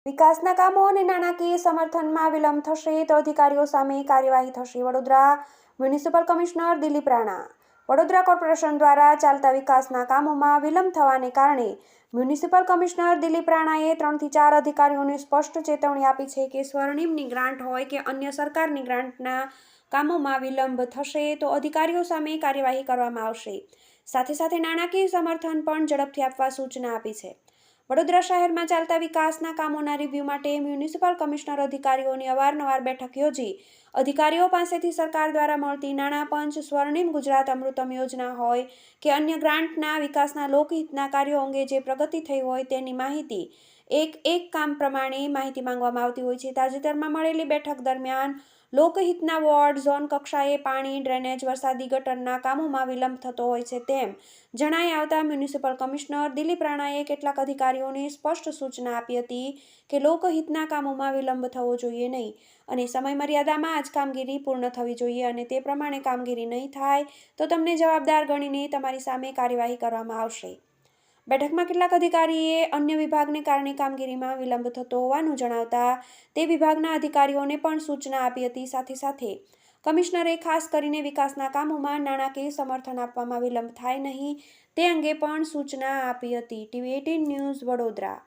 વિકાસના કામો અને નાણાકીય સમર્થનમાં વિલંબ થશે તો અધિકારીઓ સામે કાર્યવાહી થશે. Vadodara municipal commissioner Dilip Rana. Vadodara corporation દ્વારા ચાલતા વિકાસના કામોમાં વિલંબ થવાને કારણે મ્યુનિસિપલ કમિશનર દિલીપ રાણાએ 3 થી 4 અધિકારીઓને સ્પષ્ટ ચેતવણી આપી છે કે સ્વર્ણિમની ગ્રાન્ટ હોય કે અન્ય સરકારની ગ્રાન્ટના કામોમાં વિલંબ થશે તો અધિકારીઓ સામે કાર્યવાહી કરવામાં આવશે. સાથે સાથે નાણાકીય સમર્થન પણ ઝડપથી આપવા સૂચના આપી છે. વડોદરા શહેરમાં ચાલતા વિકાસના કામોના રિવ્યૂ માટે મ્યુનિસિપલ કમિશનર અધિકારીઓની અવારનવાર બેઠક યોજી અધિકારીઓ પાસેથી સરકાર દ્વારા મળતી નાણાં પંચ, સ્વર્ણિમ ગુજરાત અમૃતમ યોજના હોય કે અન્ય ગ્રાન્ટના વિકાસના લોકહિતના કાર્યો અંગે જે પ્રગતિ થઈ હોય તેની માહિતી એક કામ પ્રમાણે માહિતી માંગવામાં આવતી હોય છે. તાજેતરમાં મળેલી બેઠક દરમિયાન લોકહિતના વોર્ડ, ઝોન કક્ષાએ પાણી, ડ્રેનેજ, વરસાદી ગટરના કામોમાં વિલંબ થતો હોય છે તેમ જણાઈ આવતા મ્યુનિસિપલ કમિશનર દિલીપ રાણાએ કેટલાક અધિકારીઓને સ્પષ્ટ સૂચના આપી હતી કે લોકહિતના કામોમાં વિલંબ થવો જોઈએ નહીં અને સમયમર્યાદામાં જ કામગીરી પૂર્ણ થવી જોઈએ અને તે પ્રમાણે કામગીરી નહીં થાય તો તમને જવાબદાર ગણીને તમારી સામે કાર્યવાહી કરવામાં આવશે. બેઠકમાં કેટલાક અધિકારીએ અન્ય વિભાગને કારણે કામગીરીમાં વિલંબ થતો હોવાનું જણાવતા તે વિભાગના અધિકારીઓને પણ સૂચના આપી હતી. સાથે સાથે કમિશનરે ખાસ કરીને વિકાસના કામોમાં નાણાકીય સમર્થન આપવામાં વિલંબ થાય નહીં તે અંગે પણ સૂચના આપી હતી. TV18 news Vadodara.